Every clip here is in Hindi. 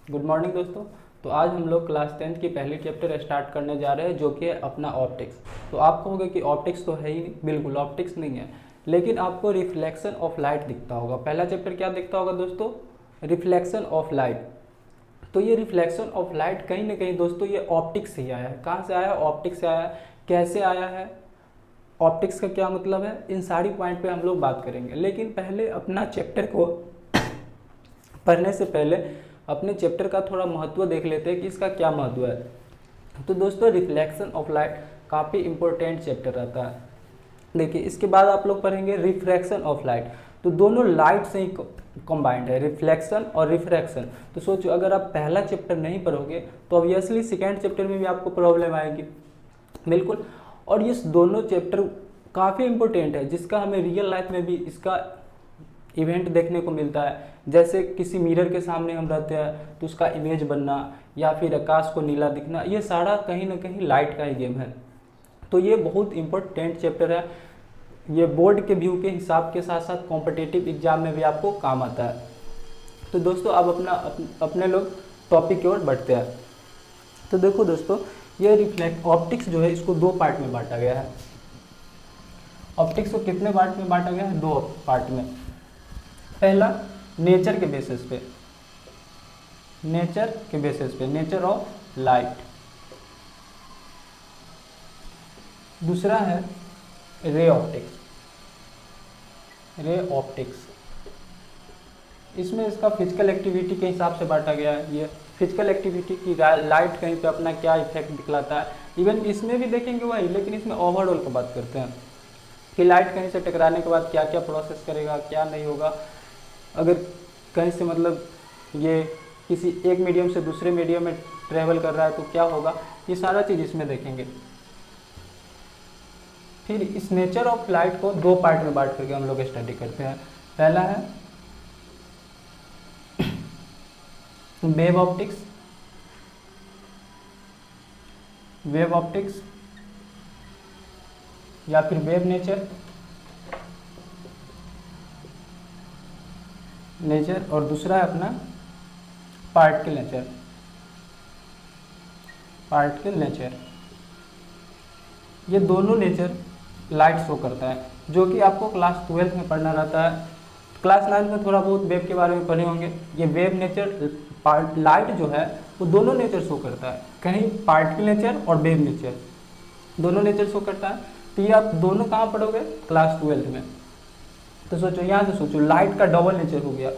गुड मॉर्निंग दोस्तों। तो आज हम लोग क्लास 10th की पहली चैप्टर स्टार्ट करने जा रहे हैं जो कि है अपना ऑप्टिक्स। तो आप कहोगे कि ऑप्टिक्स तो है ही नहीं, बिल्कुल ऑप्टिक्स नहीं है, लेकिन आपको रिफ्लेक्शन ऑफ लाइट दिखता होगा। पहला चैप्टर क्या दिखता होगा दोस्तों? Reflection of light. तो ये रिफ्लेक्शन ऑफ लाइट कहीं ना कहीं दोस्तों ये ऑप्टिक्स से ही आया है। कहाँ से आया है? ऑप्टिक्स से आया है। कैसे आया है? ऑप्टिक्स का क्या मतलब है? इन सारी पॉइंट पे हम लोग बात करेंगे, लेकिन पहले अपना चैप्टर को पढ़ने से पहले अपने चैप्टर का थोड़ा महत्व देख लेते हैं कि इसका क्या महत्व है। तो दोस्तों रिफ्लेक्शन ऑफ लाइट काफ़ी इंपॉर्टेंट चैप्टर रहता है। देखिए इसके बाद आप लोग पढ़ेंगे रिफ्रैक्शन ऑफ लाइट। तो दोनों लाइट से ही कंबाइंड है, रिफ्लेक्शन और रिफ्रैक्शन। तो सोचो अगर आप पहला चैप्टर नहीं पढ़ोगे तो ऑब्वियसली सेकेंड चैप्टर में भी आपको प्रॉब्लम आएगी, बिल्कुल। और ये दोनों चैप्टर काफ़ी इंपॉर्टेंट है, जिसका हमें रियल लाइफ में भी इसका इवेंट देखने को मिलता है। जैसे किसी मिरर के सामने हम रहते हैं तो उसका इमेज बनना या फिर आकाश को नीला दिखना, ये सारा कहीं ना कहीं लाइट का ही गेम है। तो ये बहुत इंपॉर्टेंट चैप्टर है। ये बोर्ड के व्यू के हिसाब के साथ साथ कॉम्पिटिटिव एग्जाम में भी आपको काम आता है। तो दोस्तों अब अपने लोग टॉपिक की ओर बढ़ते हैं। तो देखो दोस्तों, ये रिफ्लेक्ट ऑप्टिक्स जो है इसको दो पार्ट में बांटा गया है। ऑप्टिक्स को कितने पार्ट में बांटा गया है? दो पार्ट में। पहला नेचर के बेसिस पे, नेचर के बेसिस पे, नेचर ऑफ लाइट। दूसरा है रे ऑप्टिक्स, रे ऑप्टिक्स। इसमें इसका फिजिकल एक्टिविटी के हिसाब से बांटा गया है। ये फिजिकल एक्टिविटी की लाइट कहीं पे अपना क्या इफेक्ट दिखलाता है, इवन इसमें भी देखेंगे वही, लेकिन इसमें ओवरऑल की बात करते हैं कि लाइट कहीं से टकराने के बाद क्या क्या प्रोसेस करेगा, क्या नहीं होगा। अगर कहीं से मतलब ये किसी एक मीडियम से दूसरे मीडियम में ट्रेवल कर रहा है तो क्या होगा, ये सारा चीज़ इसमें देखेंगे। फिर इस नेचर ऑफ लाइट को दो पार्ट में बांट करके हम लोग स्टडी करते हैं। पहला है वेव ऑप्टिक्स, वेव ऑप्टिक्स या फिर वेव नेचर, नेचर। और दूसरा है अपना पार्टिकल नेचर, पार्टिकल नेचर। ये दोनों नेचर लाइट शो करता है, जो कि आपको क्लास 12 में पढ़ना रहता है। क्लास 9 में थोड़ा बहुत वेव के बारे में पढ़े होंगे। ये वेव नेचर, लाइट जो है वो दोनों नेचर शो करता है, कहीं पार्टिकल नेचर और वेव नेचर, दोनों नेचर शो करता है। तो ये आप दोनों कहाँ पढ़ोगे? क्लास 12 में। तो सोचो, यहाँ से सोचो, लाइट का डबल नेचर हो गया,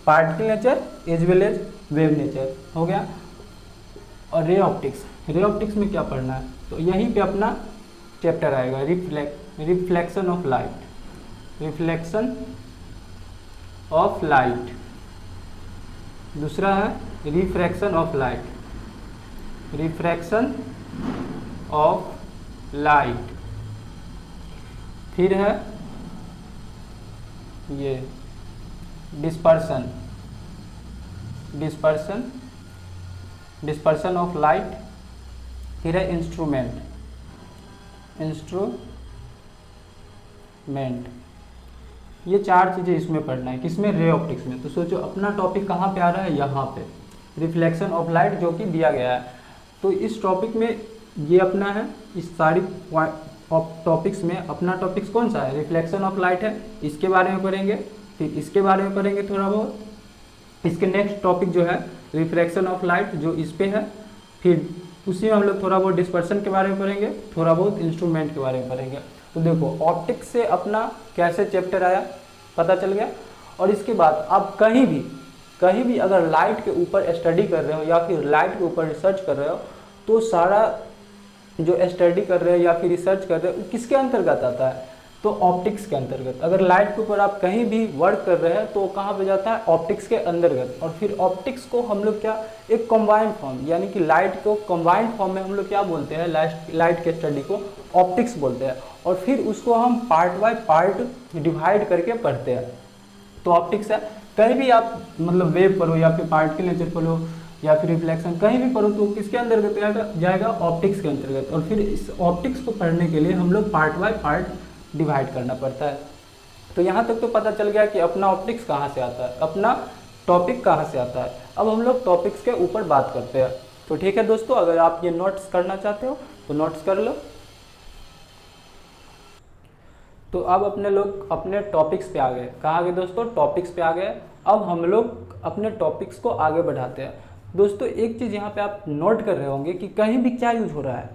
particle nature as well as wave nature हो गया। और रे ऑप्टिक्स, रे ऑप्टिक्स में क्या पढ़ना है? तो यहीं पे अपना चैप्टर आएगा, reflection of light, reflection of light. दूसरा है refraction of light, refraction of light. फिर है ये dispersion, dispersion, dispersion of light. फिर है इंस्ट्रूमेंट, इंस्ट्रूमेंट। ये चार चीज़ें इसमें पढ़ना है, किसमें? रे ऑप्टिक्स में। तो सोचो अपना टॉपिक कहाँ पे आ रहा है? यहाँ पे, रिफ्लेक्शन ऑफ लाइट जो कि दिया गया है। तो इस टॉपिक में ये अपना है, इस सारी टॉपिक्स में अपना टॉपिक्स कौन सा है? रिफ्लेक्शन ऑफ लाइट है, इसके बारे में पढ़ेंगे। फिर इसके बारे में पढ़ेंगे थोड़ा बहुत। इसके नेक्स्ट टॉपिक जो है रिफ्रैक्शन ऑफ लाइट, जो इस पे है। फिर उसी में हम लोग थोड़ा बहुत डिस्पर्सन के बारे में पढ़ेंगे, थोड़ा बहुत इंस्ट्रूमेंट के बारे में पढ़ेंगे। तो देखो ऑप्टिक्स से अपना कैसे चैप्टर आया पता चल गया। और इसके बाद आप कहीं भी अगर लाइट के ऊपर स्टडी कर रहे हो या फिर लाइट के ऊपर रिसर्च कर रहे हो, तो सारा जो स्टडी कर रहे हो या फिर रिसर्च कर रहे हो किसके अंतर्गत आता है? तो ऑप्टिक्स के अंतर्गत। अगर लाइट के ऊपर आप कहीं भी वर्क कर रहे हैं तो कहाँ पे जाता है? ऑप्टिक्स के अंतर्गत। और फिर ऑप्टिक्स को हम लोग क्या, एक कंबाइंड फॉर्म, यानी कि लाइट को कंबाइंड फॉर्म में हम लोग क्या बोलते हैं? लाइट के स्टडी को ऑप्टिक्स बोलते हैं। और फिर उसको हम पार्ट बाय पार्ट डिवाइड करके पढ़ते हैं। तो ऑप्टिक्स है। कहीं भी आप मतलब वेव पढ़ो या फिर पार्टिकल नेचर पढ़ो या फिर रिफ्लेक्शन, कहीं भी पढ़ो तो किसके अंतर्गत जाएगा? ऑप्टिक्स के अंतर्गत। और फिर इस ऑप्टिक्स को पढ़ने के लिए हम लोग पार्ट बाय पार्ट डिवाइड करना पड़ता है। तो यहाँ तक तो पता चल गया कि अपना ऑप्टिक्स कहाँ से आता है। अपना टॉपिक कहाँ से आता है। अब हम लोग टॉपिक्स के ऊपर बात करते हैं। तो ठीक है दोस्तों, अगर आप ये नोट्स करना चाहते हो तो नोट्स कर लो। तो अब अपने लोग अपने टॉपिक्स पे आ गए। कहाँ आ गए दोस्तों? टॉपिक्स पे आ गए। अब हम लोग अपने टॉपिक्स को आगे बढ़ाते हैं। दोस्तों एक चीज़ यहाँ पे आप नोट कर रहे होंगे कि कहीं भी क्या यूज हो रहा है,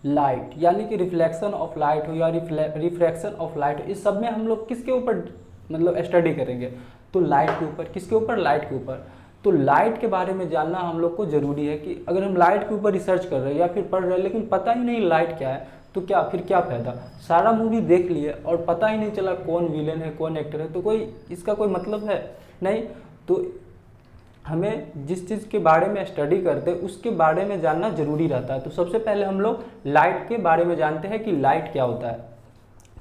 लाइट, यानी कि रिफ्लेक्शन ऑफ लाइट हो या रिफ्रैक्शन ऑफ लाइट हो, इस सब में हम लोग किसके ऊपर मतलब स्टडी करेंगे? तो लाइट के ऊपर। किसके ऊपर? लाइट के ऊपर। तो लाइट के बारे में जानना हम लोग को ज़रूरी है कि अगर हम लाइट के ऊपर रिसर्च कर रहे हैं या फिर पढ़ रहे हैं लेकिन पता ही नहीं लाइट क्या है, तो क्या फिर क्या फ़ायदा? सारा मूवी देख लिए और पता ही नहीं चला कौन विलेन है कौन एक्टर है, तो कोई इसका कोई मतलब है नहीं। तो हमें जिस चीज़ के बारे में स्टडी करते हैं उसके बारे में जानना जरूरी रहता है। तो सबसे पहले हम लोग लाइट के बारे में जानते हैं कि लाइट क्या होता है।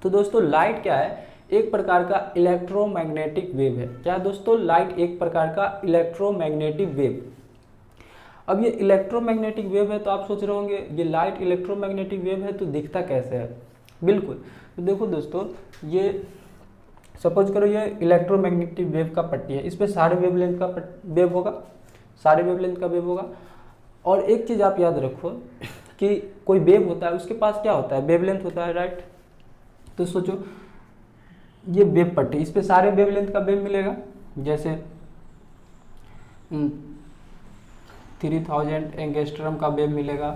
तो दोस्तों लाइट क्या है? एक प्रकार का इलेक्ट्रोमैग्नेटिक वेव है। क्या दोस्तों? लाइट एक प्रकार का इलेक्ट्रोमैग्नेटिक वेव। अब ये इलेक्ट्रोमैग्नेटिक वेव है तो आप सोच रहे होंगे ये लाइट इलेक्ट्रोमैग्नेटिक वेव है तो दिखता कैसे है? बिल्कुल, तो देखो दोस्तों, ये सपोज करो ये इलेक्ट्रोमैग्नेटिक वेव का पट्टी है, इस पर सारे वेवलेंथ का वेव होगा, सारे वेवलेंथ का वेव होगा। और एक चीज़ आप याद रखो कि कोई वेव होता है उसके पास क्या होता है? वेवलेंथ होता है, राइट। तो सोचो ये वेव पट्टी, इस पर सारे वेवलेंथ का वेव मिलेगा। जैसे 3000 एंगस्ट्रम का वेव मिलेगा,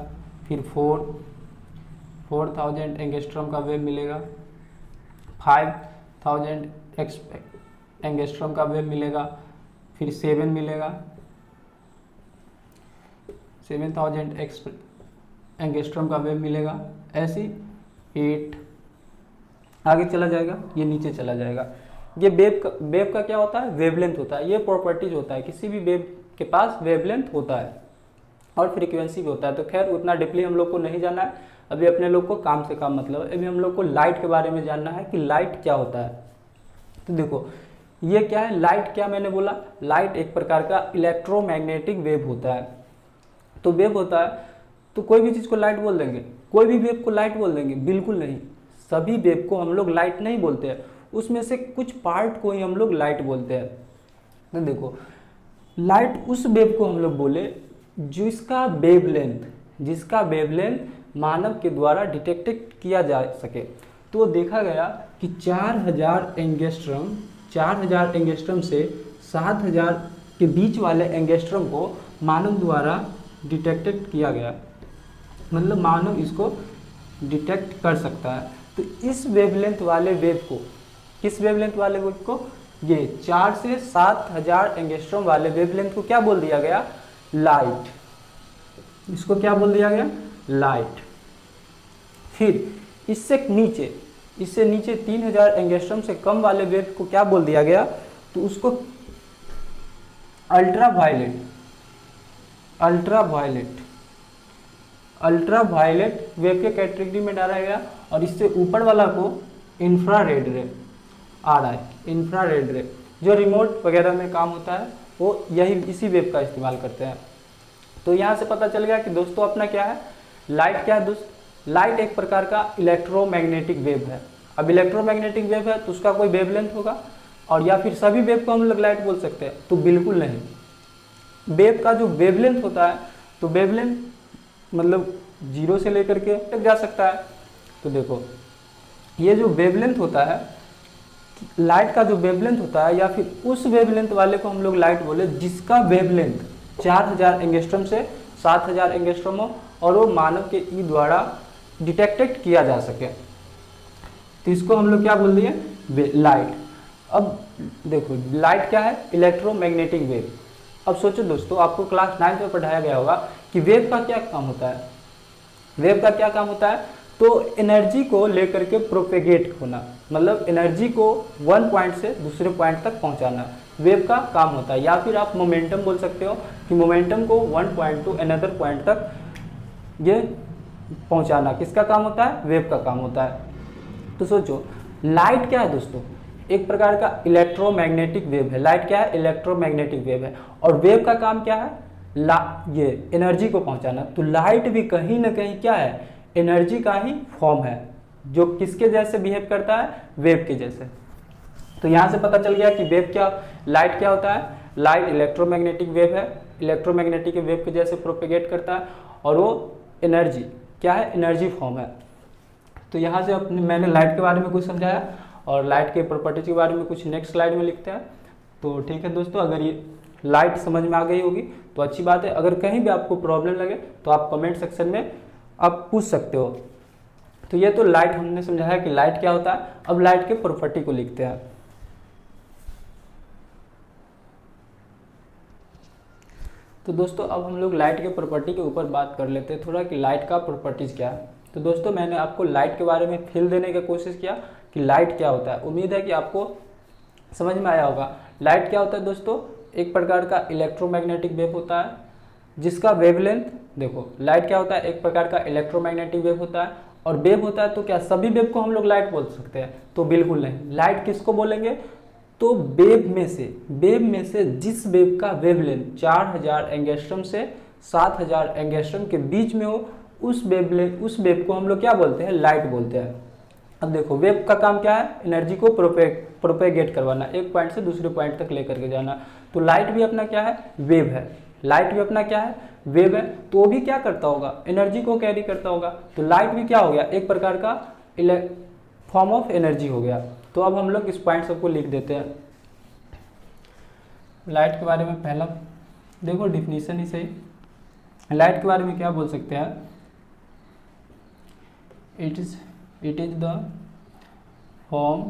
फिर 4000 एंगस्ट्रम का वेव मिलेगा, 5000 एंगस्ट्रम का वेव मिलेगा, फिर 7 मिलेगा, 7000 एंगस्ट्रम का वेव मिलेगा, ऐसी 8 आगे चला जाएगा, ये नीचे चला जाएगा। ये वेव का क्या होता है? वेवलेंथ होता है। ये प्रॉपर्टीज होता है, किसी भी वेव के पास वेवलेंथ होता है और फ्रीक्वेंसी भी होता है। तो खैर उतना डीपली हम लोग को नहीं जानना है, अभी अपने लोग को काम से काम मतलब है। अभी हम लोग को लाइट के बारे में जानना है कि लाइट क्या होता है। तो देखो ये क्या है? लाइट क्या मैंने बोला? लाइट एक प्रकार का इलेक्ट्रोमैग्नेटिक वेव होता है। तो वेव होता है तो कोई भी चीज़ को लाइट बोल देंगे? कोई भी वेव को लाइट बोल देंगे? बिल्कुल नहीं, सभी वेव को हम लोग लाइट नहीं बोलते हैं, उसमें से कुछ पार्ट को ही हम लोग लाइट बोलते हैं। तो देखो लाइट उस वेव को हम लोग बोले जिसका वेवलेंथ मानव के द्वारा डिटेक्ट किया जा सके। तो देखा गया कि 4000 एंगस्ट्रम से 7000 के बीच वाले एंगस्ट्रम को मानव द्वारा डिटेक्टेड किया गया, मतलब मानव इसको डिटेक्ट कर सकता है। तो इस वेवलेंथ वाले वेव को, किस वेवलेंथ वाले वेव को? ये 4 से 7000 एंगस्ट्रॉम वाले वेवलेंथ को क्या बोल दिया गया? लाइट। इसको क्या बोल दिया गया? लाइट। फिर इससे नीचे 3000 एंगस्ट्रॉम से कम वाले वेव को क्या बोल दिया गया? तो उसको अल्ट्रावायलेट वेव के कैटेगरी में डाला गया। और इससे ऊपर वाला को इंफ्रारेड रे आ रहा है। इंफ्रारेड रे जो रिमोट वगैरह में काम होता है वो इसी वेव का इस्तेमाल करते हैं। तो यहाँ से पता चल गया कि दोस्तों अपना क्या है, लाइट क्या है दोस्त? लाइट एक प्रकार का इलेक्ट्रोमैग्नेटिक वेव है। अब इलेक्ट्रोमैग्नेटिक वेव है तो उसका कोई वेवलेंथ होगा, और या फिर सभी वेव को हम लोग लाइट बोल सकते हैं? तो बिल्कुल नहीं। वेव का जो वेवलेंथ होता है, तो वेवलेंथ मतलब 0 से लेकर के तक जा सकता है। तो देखो ये जो वेवलेंथ होता है, लाइट का जो वेवलेंथ होता है, या फिर उस वेवलेंथ वाले को हम लोग लाइट बोले जिसका वेवलेंथ 4000 एंगस्ट्रॉम से 7000 एंगस्ट्रॉम हो और वो मानव के ई द्वारा डिटेक्टेड किया जा सके। तो इसको हम लोग क्या बोल दिए? लाइट। अब देखो लाइट क्या है? Electromagnetic wave. अब सोचो दोस्तों, आपको क्लास 9 में पढ़ाया गया होगा कि वेव का क्या काम होता है। वेव का क्या काम होता है? तो एनर्जी को लेकर के प्रोपेगेट होना, मतलब एनर्जी को वन पॉइंट से दूसरे पॉइंट तक पहुंचाना वेव का काम होता है। या फिर आप मोमेंटम बोल सकते हो कि मोमेंटम को one point two another point तक ये पहुंचाना किसका काम होता है? वेव का काम होता है। तो सोचो लाइट क्या है दोस्तों? एक प्रकार का इलेक्ट्रोमैग्नेटिक वेव है। लाइट क्या है? इलेक्ट्रोमैग्नेटिक वेव है। और वेव का काम क्या है? ये एनर्जी को पहुंचाना। तो लाइट भी कहीं ना कहीं क्या है? एनर्जी का ही फॉर्म है, जो किसके जैसे बिहेव करता है? वेव के जैसे। तो यहाँ से पता चल गया कि वेव क्या, लाइट क्या होता है? लाइट इलेक्ट्रोमैग्नेटिक वेव है, इलेक्ट्रोमैग्नेटिक वेव के जैसे प्रोपेगेट करता है और वो एनर्जी क्या है, एनर्जी फॉर्म है। तो यहाँ से मैंने लाइट के बारे में कुछ समझाया और लाइट के प्रॉपर्टीज के बारे में कुछ नेक्स्ट स्लाइड में लिखते हैं। तो ठीक है दोस्तों, अगर ये लाइट समझ में आ गई होगी तो अच्छी बात है। अगर कहीं भी आपको प्रॉब्लम लगे तो आप कमेंट सेक्शन में आप पूछ सकते हो। तो ये तो लाइट हमने समझाया कि लाइट क्या होता है। अब लाइट के प्रॉपर्टी को लिखते हैं। तो दोस्तों अब हम लोग लाइट के प्रॉपर्टी के ऊपर बात कर लेते हैं थोड़ा कि लाइट का प्रॉपर्टीज क्या है। तो दोस्तों मैंने आपको लाइट के बारे में फील देने की कोशिश किया कि लाइट क्या होता है। उम्मीद है कि आपको समझ में आया होगा। लाइट क्या होता है दोस्तों, एक प्रकार का इलेक्ट्रोमैग्नेटिक वेव होता है जिसका वेवलेंथ, देखो लाइट क्या होता है, एक प्रकार का इलेक्ट्रोमैग्नेटिक वेव होता है और वेव होता है। तो क्या सभी वेव को हम लोग लाइट बोल सकते हैं? तो बिल्कुल नहीं। लाइट किसको बोलेंगे? तो वेव में से जिस वेव का वेवलेंथ 4000 एंगस्ट्रॉम से 7000 एंगस्ट्रॉम के बीच में हो, उस वेव को हम लोग क्या बोलते हैं? लाइट बोलते हैं। अब देखो वेव का काम क्या है? एनर्जी को प्रोपेगेट करवाना, एक पॉइंट से दूसरे पॉइंट तक लेकर के जाना। तो लाइट भी अपना क्या है? वेव है। लाइट भी अपना क्या है? वेव है। तो वो भी क्या करता होगा? एनर्जी को कैरी करता होगा। तो लाइट भी क्या हो गया? एक प्रकार का फॉर्म ऑफ एनर्जी हो गया। तो अब हम लोग इस पॉइंट सबको लिख देते हैं। लाइट के बारे में पहला देखो डिफिनीशन ही सही। लाइट के बारे में क्या बोल सकते हैं? It is the form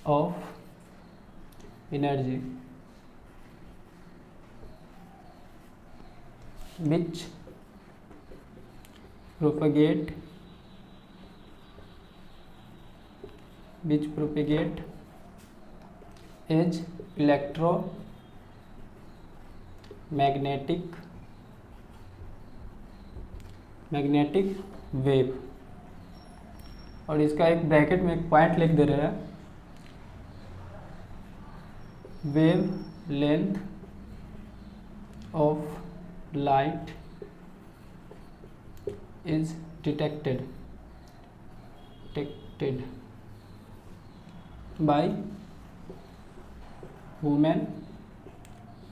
of energy which propagate as electromagnetic wave. और इसका एक ब्रैकेट में एक पॉइंट लिख दे रहे हैं, wave length of light is detected by women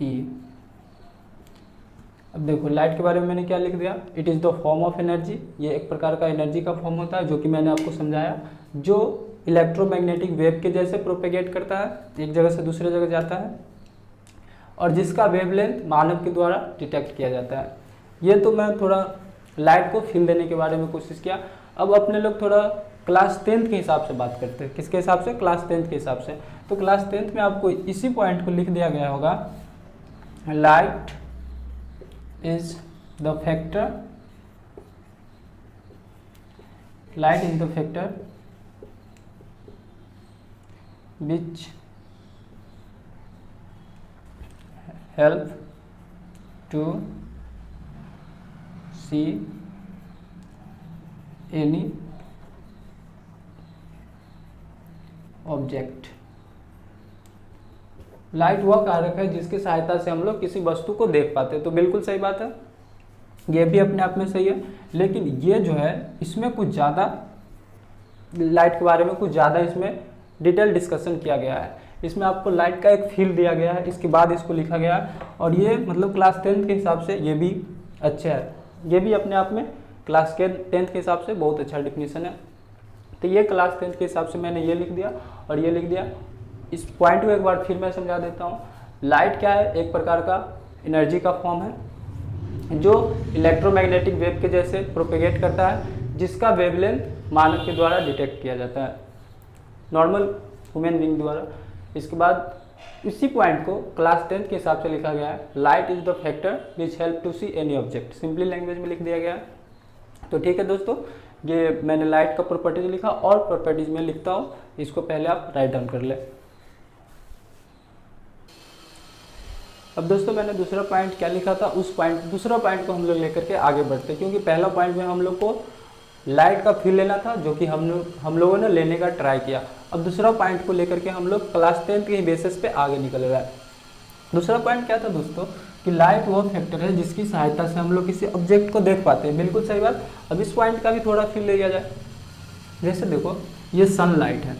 E। अब देखो लाइट के बारे में मैंने क्या लिख दिया? It is the form of energy. ये एक प्रकार का एनर्जी का फॉर्म होता है जो कि मैंने आपको समझाया, जो इलेक्ट्रोमैग्नेटिक वेव के जैसे प्रोपेगेट करता है, एक जगह से दूसरे जगह जाता है और जिसका वेवलेंथ मानव के द्वारा डिटेक्ट किया जाता है। ये तो मैं थोड़ा लाइट को फील देने के बारे में कोशिश किया। अब अपने लोग थोड़ा क्लास 10th के हिसाब से बात करते हैं। किसके हिसाब से? क्लास 10th के हिसाब से। तो क्लास 10th में आपको इसी पॉइंट को लिख दिया गया होगा, light is the factor which help to see any object। Light वह कारक है जिसकी सहायता से हम लोग किसी वस्तु को देख पाते हैं। तो बिल्कुल सही बात है, ये भी अपने आप में सही है। लेकिन ये जो है इसमें कुछ ज़्यादा लाइट के बारे में कुछ ज़्यादा इसमें डिटेल डिस्कशन किया गया है। इसमें आपको लाइट का एक फील दिया गया है, इसके बाद इसको लिखा गया है। और ये मतलब क्लास 10th के हिसाब से ये भी अच्छा है। ये भी अपने आप में क्लास 10th के हिसाब से बहुत अच्छा डिफिनीशन है। तो ये क्लास 10th के हिसाब से मैंने ये लिख दिया और ये लिख दिया। इस पॉइंट को एक बार फिर मैं समझा देता हूँ। लाइट क्या है? एक प्रकार का एनर्जी का फॉर्म है जो इलेक्ट्रोमैग्नेटिक वेव के जैसे प्रोपेगेट करता है, जिसका वेवलेंथ मानव के द्वारा डिटेक्ट किया जाता है, नॉर्मल ह्यूमन बीइंग द्वारा। इसके बाद इसी पॉइंट को क्लास 10th के हिसाब से लिखा गया है, light is the factor which help to see any object. Simply language में लिख दिया गया है। तो ठीक है दोस्तों, ये मैंने लाइट का प्रॉपर्टीज लिखा और प्रॉपर्टीज में लिखता हूँ, इसको पहले आप राइट डाउन कर ले। अब दोस्तों मैंने दूसरा पॉइंट क्या लिखा था, उस पॉइंट दूसरा पॉइंट को हम लोग लेकर के आगे बढ़ते हैं, क्योंकि पहला पॉइंट में हम लोग को लाइट का फील लेना था जो कि हम लोगों ने लेने का ट्राई किया। अब दूसरा पॉइंट को लेकर के हम लोग क्लास 10th के बेसिस पे आगे निकल रहा है। दूसरा पॉइंट क्या था दोस्तों कि लाइट वो फैक्टर है जिसकी सहायता से हम लोग किसी ऑब्जेक्ट को देख पाते हैं। बिल्कुल सही बात। अब इस पॉइंट का भी थोड़ा फील लिया जाए। जैसे देखो ये सनलाइट है,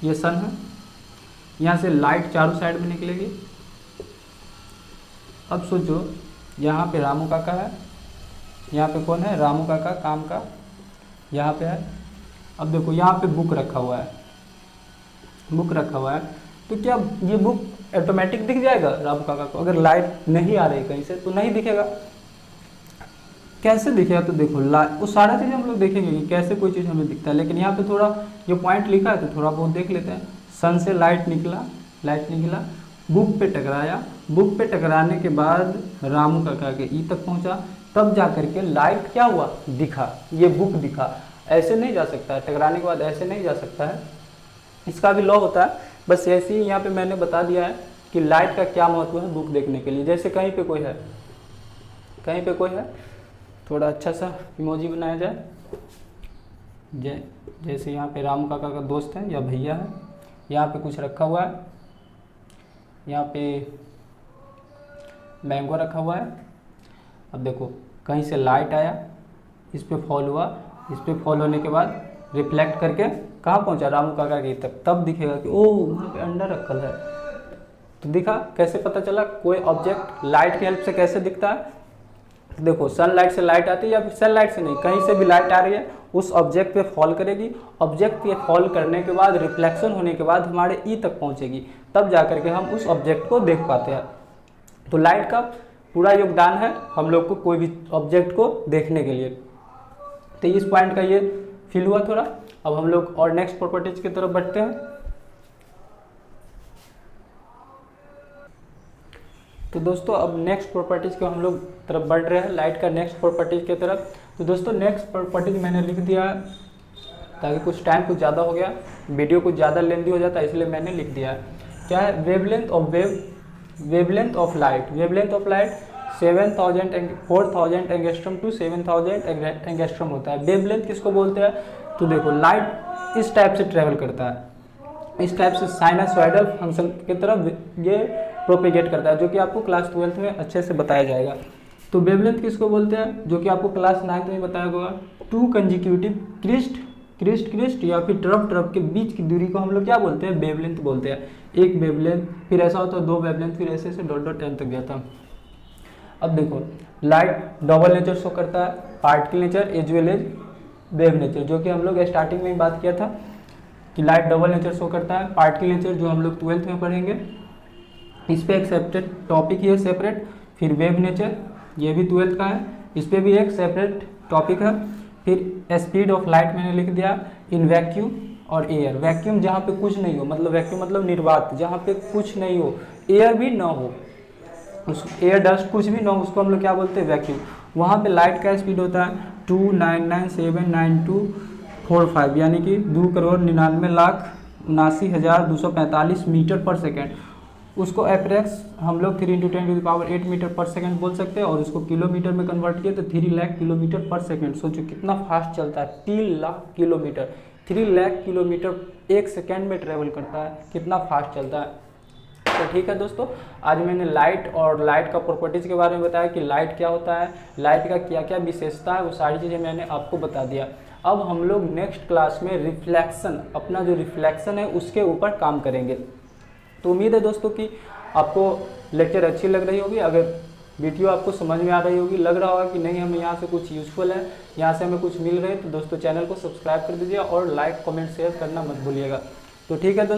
ये सन है, यहाँ से लाइट चारों साइड में निकलेगी। अब सोचो यहाँ पे रामू काका है, यहाँ पे कौन है, रामू काका काम का यहाँ पे है। अब देखो यहाँ पे बुक रखा हुआ है, बुक रखा हुआ है, तो क्या ये बुक ऑटोमेटिक दिख जाएगा रामू काका को? अगर लाइट नहीं आ रही कहीं से तो नहीं दिखेगा। कैसे दिखेगा? तो देखो वो सारा चीज़ हम लोग देखेंगे कि कैसे कोई चीज़ हमें दिखता है, लेकिन यहाँ पे थोड़ा जो पॉइंट लिखा है तो थोड़ा बहुत देख लेते हैं। सन से लाइट निकला, लाइट निकला, बुक पे टकराया, बुक पे टकराने के बाद रामू काका के ई तक पहुँचा, तब जा करके लाइट क्या हुआ, दिखा, ये बुक दिखा। ऐसे नहीं जा सकता है, टकराने के बाद ऐसे नहीं जा सकता है, इसका भी लॉ होता है। बस ऐसे ही यहाँ पे मैंने बता दिया है कि लाइट का क्या महत्व है बुक देखने के लिए। जैसे कहीं पे कोई है, कहीं पे कोई है, थोड़ा अच्छा सा इमोजी बनाया जाए, जैसे यहाँ पे रामू काका का दोस्त है या भैया है, यहाँ पे कुछ रखा हुआ है, यहाँ पे मैंगो रखा हुआ है। अब देखो कहीं से लाइट आया, इस पे फॉल हुआ, इस पे फॉल होने के बाद रिफ्लेक्ट करके कहाँ पहुँचा, रामू काका के तक, तब दिखेगा कि ओह वहाँ पे अंडा रखल है। तो दिखा, कैसे पता चला कोई ऑब्जेक्ट लाइट की हेल्प से कैसे दिखता है? देखो सनलाइट से लाइट आती है या फिर सनलाइट से नहीं, कहीं से भी लाइट आ रही है, उस ऑब्जेक्ट पे फॉल करेगी, ऑब्जेक्ट पे फॉल करने के बाद रिफ्लेक्शन होने के बाद हमारे ई तक पहुँचेगी, तब जा करके हम उस ऑब्जेक्ट को देख पाते हैं। तो लाइट का पूरा योगदान है हम लोग को कोई भी ऑब्जेक्ट को देखने के लिए। तो इस पॉइंट का ये फील हुआ थोड़ा। अब हम लोग और नेक्स्ट प्रॉपर्टीज की तरफ बढ़ते हैं। तो दोस्तों अब नेक्स्ट प्रॉपर्टीज को हम लोग तरफ बढ़ रहे हैं, लाइट का नेक्स्ट प्रॉपर्टीज की तरफ। तो दोस्तों नेक्स्ट प्रॉपर्टीज मैंने लिख दिया ताकि कुछ टाइम कुछ ज़्यादा हो गया, वीडियो कुछ ज़्यादा लेंथी हो जाता है, इसलिए मैंने लिख दिया है। क्या है? Wavelength of light. Wavelength of light 4000 angstrom to 7000 angstrom होता है। वेवलेंथ किसको बोलते हैं? तो देखो लाइट इस टाइप से ट्रेवल करता है, इस टाइप से साइनसॉइडल फंक्शन की तरफ ये प्रोपेगेट करता है, जो कि आपको क्लास 12th में अच्छे से बताया जाएगा। तो वेवलेंथ किसको बोलते हैं? जो कि आपको क्लास 9th में बताया होगा। टू कंजिक्यूटिव क्रिस्ट या फिर ट्रफ के बीच की दूरी को हम लोग क्या बोलते हैं? वेवलेंथ बोलते हैं। एक वेवलेंथ, फिर ऐसा होता है दो वेवलेंथ, फिर ऐसे ऐसे डॉट एन तक गया था। अब देखो लाइट डबल नेचर शो करता है, particle nature as well as wave nature, जो कि हम लोग स्टार्टिंग में ही बात किया था कि लाइट डबल नेचर शो करता है। पार्टिकल नेचर जो हम लोग 12th में पढ़ेंगे, इस पर एक सेपरेट टॉपिक ही है सेपरेट। फिर वेव नेचर, ये भी 12th का है, इस पर भी एक सेपरेट टॉपिक है। फिर स्पीड ऑफ लाइट मैंने लिख दिया इन वैक्यूम और एयर। वैक्यूम जहाँ पे कुछ नहीं हो, मतलब वैक्यूम मतलब निर्वात, जहाँ पे कुछ नहीं हो, एयर भी ना हो, उस एयर डस्ट कुछ भी ना हो, उसको हम लोग क्या बोलते हैं? वैक्यूम। वहाँ पे लाइट का स्पीड होता है 299,79245, यानी कि 2,99,79,245 मीटर पर सेकेंड। उसको एप्रेक्स हम लोग 3 × 10⁸ मीटर पर सेकेंड बोल सकते हैं, और उसको किलोमीटर में कन्वर्ट किए तो 3 लाख किलोमीटर पर सेकेंड। सोचो कितना फास्ट चलता है, 3 लाख किलोमीटर, 3 लाख किलोमीटर एक सेकेंड में ट्रेवल करता है, कितना फास्ट चलता है। तो ठीक है दोस्तों, आज मैंने लाइट और लाइट का प्रॉपर्टीज़ के बारे में बताया कि लाइट क्या होता है, लाइट का क्या क्या विशेषता है, वो सारी चीज़ें मैंने आपको बता दिया। अब हम लोग नेक्स्ट क्लास में रिफ्लेक्शन, अपना जो रिफ्लेक्शन है उसके ऊपर काम करेंगे। तो उम्मीद है दोस्तों कि आपको लेक्चर अच्छी लग रही होगी। अगर वीडियो आपको समझ में आ रही होगी, लग रहा होगा कि नहीं हमें यहाँ से कुछ यूज़फुल है, यहाँ से हमें कुछ मिल रहे हैं, तो दोस्तों चैनल को सब्सक्राइब कर दीजिए और लाइक कमेंट शेयर करना मत भूलिएगा। तो ठीक है दोस्तों।